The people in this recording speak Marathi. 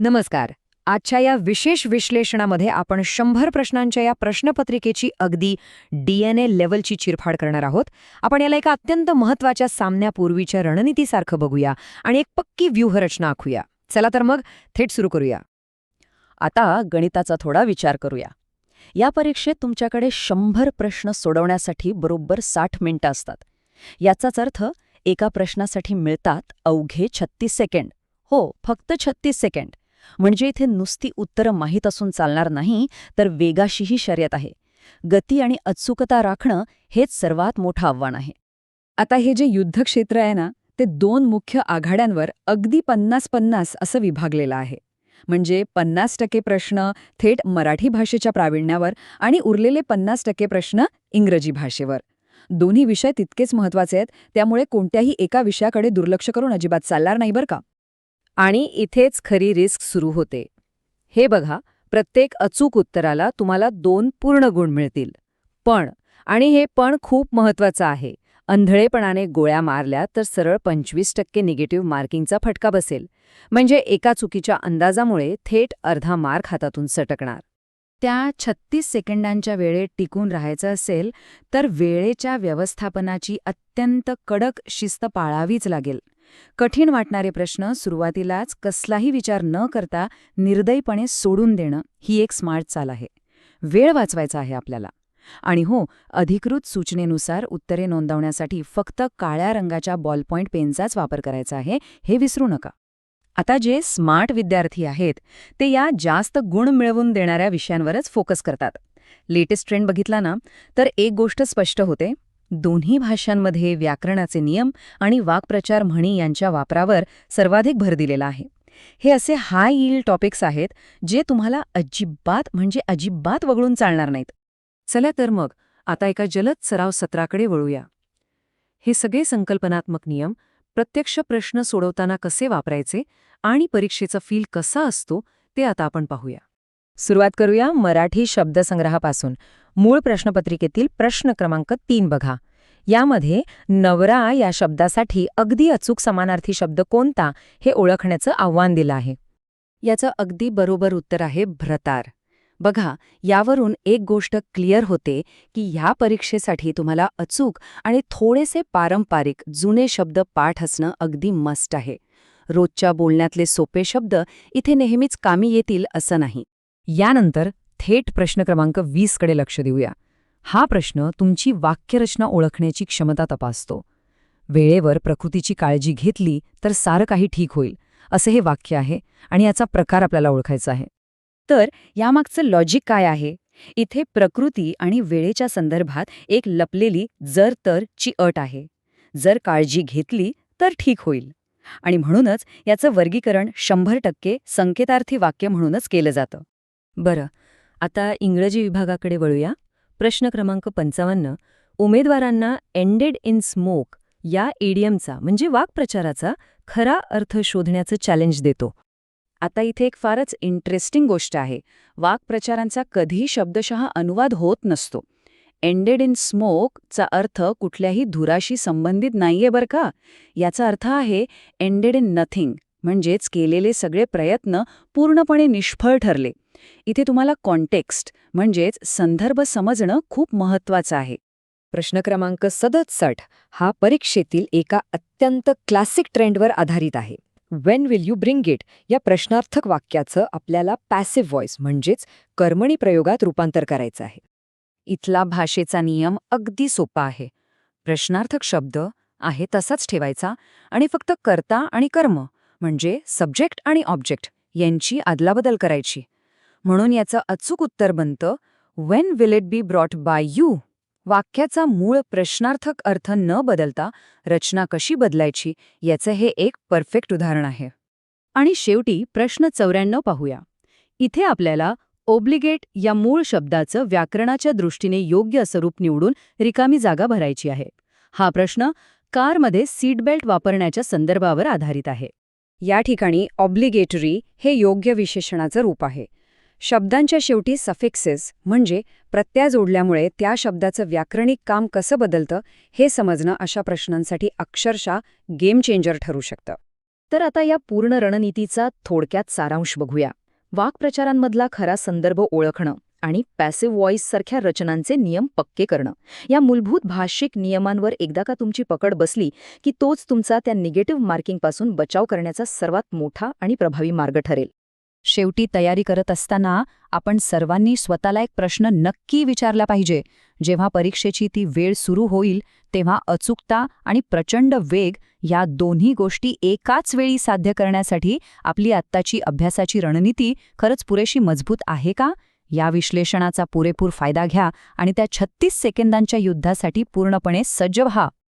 नमस्कार. आजच्या या विशेष विश्लेषणामध्ये आपण 100 प्रश्नांच्या या प्रश्नपत्रिकेची अगदी DNA लेव्हलची चिरफाड करणार आहोत. आपण याला एका अत्यंत महत्त्वाच्या सामन्यापूर्वीच्या रणनीतीसारखं बघूया आणि एक पक्की व्यूहरचना आखूया. चला तर मग थेट सुरू करूया. आता गणिताचा थोडा विचार करूया. या परीक्षेत तुमच्याकडे 100 प्रश्न सोडवण्यासाठी बरोबर 60 मिनिटं असतात. याचाच अर्थ एका प्रश्नासाठी मिळतात अवघे 36 सेकंड. हो, फक्त 36 सेकंड. म्हणजे इथे नुसती उत्तरं माहीत असून चालणार नाही, तर वेगाशीही शर्यत आहे. गती आणि अचूकता राखणं हेच सर्वात मोठं आव्हान आहे. आता हे जे युद्धक्षेत्र आहे ना, ते 2 मुख्य आघाड्यांवर अगदी 50-50 असं विभागलेलं आहे. म्हणजे 50% प्रश्न थेट मराठी भाषेच्या प्रावीण्यावर आणि उरलेले 50% प्रश्न इंग्रजी भाषेवर. दोन्ही विषय तितकेच महत्त्वाचे आहेत, त्यामुळे कोणत्याही एका विषयाकडे दुर्लक्ष करून अजिबात चालणार नाही बरं का. आणि इथेच खरी रिस्क सुरू होते. हे बघा, प्रत्येक अचूक उत्तराला तुम्हाला 2 पूर्ण गुण मिळतील. पण, आणि हे पण खूप महत्त्वाचं आहे, अंधळेपणाने गोळ्या मारल्या तर सरळ 25% निगेटिव्ह मार्किंगचा फटका बसेल. म्हणजे एका चुकीच्या अंदाजामुळे थेट अर्धा मार्क हातातून सटकणार. त्या 36 सेकंदांच्या वेळेत टिकून राहायचं असेल तर वेळेच्या व्यवस्थापनाची अत्यंत कडक शिस्त पाळावीच लागेल. कठीण वाटणारे प्रश्न सुरुवातीलाच कसलाही विचार न करता निर्दयीपणे सोडून देणं ही एक स्मार्ट चाल आहे. वेळ वाचवायचा आहे आपल्याला. आणि हो, अधिकृत सूचनेनुसार उत्तरे नोंदवण्यासाठी फक्त काळ्या रंगाच्या बॉलपॉइंट पेनचाच वापर करायचा आहे, हे विसरू नका. आता जे स्मार्ट विद्यार्थी आहेत ते या जास्त गुण मिळवून देणाऱ्या विषयांवरच फोकस करतात. लेटेस्ट ट्रेंड बघितला ना, तर एक गोष्ट स्पष्ट होते, दोन्ही भाषांमध्ये व्याकरणाचे नियम आणि वाक्प्रचार म्हणी यांच्या वापरावर सर्वाधिक भर दिलेला आहे. हे असे हाय यील्ड टॉपिक्स आहेत जे तुम्हाला अजिबात वगळून चालणार नाहीत. चला तर मग आता एका जलद सराव सत्राकडे वळूया. हे सगळे संकल्पनात्मक नियम प्रत्यक्ष प्रश्न सोडवताना कसे वापरायचे आणि परीक्षेचा फील कसा असतो ते आता आपण पाहूया. सुरुवात करूया मराठी शब्दसंग्रहापासून. मूळ प्रश्नपत्रिकेतील प्रश्न क्रमांक 3 बघा. यामध्ये नवरा या शब्दासाठी अगदी अचूक समानार्थी शब्द कोणता हे ओळखण्याचं आव्हान दिलं आहे. याचं अगदी बरोबर उत्तर आहे भ्रतार. बघा, यावरून एक गोष्ट क्लिअर होते की ह्या परीक्षेसाठी तुम्हाला अचूक आणि थोडेसे पारंपरिक जुने शब्द पाठ असणं अगदी मस्ट आहे. रोजच्या बोलण्यातले सोपे शब्द इथे नेहमीच कामी येतील असं नाही. यानंतर थेट प्रश्न क्रमांक 20 कडे लक्ष देऊया. हा प्रश्न तुमची वाक्यरचना ओळखण्याची क्षमता तपासतो. वेळेवर प्रकृतीची काळजी घेतली तर सारं काही ठीक होईल, असे हे वाक्य आहे आणि याचा प्रकार आपल्याला ओळखायचा आहे. तर यामागचं लॉजिक काय आहे? इथे प्रकृती आणि वेळेच्या संदर्भात एक लपलेली जर तर ची अट आहे. जर काळजी घेतली तर ठीक होईल. आणि म्हणूनच याचं वर्गीकरण 100% संकेतार्थी वाक्य म्हणूनच केलं जातं. बरं, आता इंग्रजी विभागाकडे वळूया. प्रश्न क्रमांक 55 उमेदवारांना एंडेड इन स्मोक या इडियमचा म्हणजे वाक्प्रचाराचा खरा अर्थ शोधण्याचं चॅलेंज देतो. आता इथे एक फारच इंटरेस्टिंग गोष्ट आहे. वाक्प्रचारांचा कधीही शब्दशः अनुवाद होत नसतो. एंडेड इन स्मोक चा अर्थ कुठल्याही धुराशी संबंधित नाहीये बरं का. याचा अर्थ आहे एंडेड इन नथिंग, म्हणजेच केलेले सगळे प्रयत्न पूर्णपणे निष्फळ ठरले. इथे तुम्हाला कॉन्टेक्स्ट म्हणजेच संदर्भ समजणं खूप महत्त्वाचं आहे. प्रश्न क्रमांक 67 हा परीक्षेतील एका अत्यंत क्लासिक ट्रेंडवर आधारित आहे. Wien will you bring it या प्रश्नार्थक वाक्याचं आपल्याला पॅसिव्ह व्हॉइस म्हणजेच कर्मणी प्रयोगात रूपांतर करायचं आहे. इथला भाषेचा नियम अगदी सोपा आहे. प्रश्नार्थक शब्द आहे तसाच ठेवायचा आणि फक्त कर्ता आणि कर्म म्हणजे सब्जेक्ट आणि ऑब्जेक्ट यांची अदलाबदल करायची. म्हणून याचं अचूक उत्तर बनतं Wien will it be brought by you. वाक्याचा मूळ प्रश्नार्थक अर्थ न बदलता रचना कशी बदलायची याचं हे एक परफेक्ट उदाहरण आहे. आणि शेवटी प्रश्न 94 पाहूया. इथे आपल्याला ओब्लिगेट या मूळ शब्दाचं व्याकरणाच्या दृष्टीने योग्य असं रूप निवडून रिकामी जागा भरायची आहे. हा प्रश्न कारमध्ये सीट बेल्ट वापरण्याच्या संदर्भावर आधारित आहे. या ठिकाणी ऑब्लिगेटरी हे योग्य विशेषणाचं रूप आहे. शब्दांच्या शेवटी सफिक्सेस म्हणजे प्रत्यय जोडल्यामुळे त्या शब्दाचं व्याकरणिक काम कसं बदलतं हे समजणं अशा प्रश्नांसाठी अक्षरशः गेम चेंजर ठरू शकतं. तर आता या पूर्ण रणनीतीचा थोडक्यात सारांश बघूया. वाक्प्रचारांमधला खरा संदर्भ ओळखणं आणि पॅसिव्ह व्हॉईससारख्या रचनांचे नियम पक्के करणं. या मूलभूत भाषिक नियमांवर एकदा का तुमची पकड बसली की तोच तुमचा त्या निगेटिव्ह मार्किंगपासून बचाव करण्याचा सर्वात मोठा आणि प्रभावी मार्ग ठरेल. शेवटी तयारी करत असताना आपण सर्वांनी स्वतःला एक प्रश्न नक्की विचारला पाहिजे. जेव्हा परीक्षेची ती वेळ सुरू होईल तेव्हा अचूकता आणि प्रचंड वेग या दोन्ही गोष्टी एकाच वेळी साध्य करण्यासाठी आपली आत्ताची अभ्यासाची रणनीती खरंच पुरेशी मजबूत आहे का? या विश्लेषणाचा पुरेपूर फायदा घ्या आणि त्या 36 सेकंदांच्या युद्धासाठी पूर्णपणे सज्ज व्हा.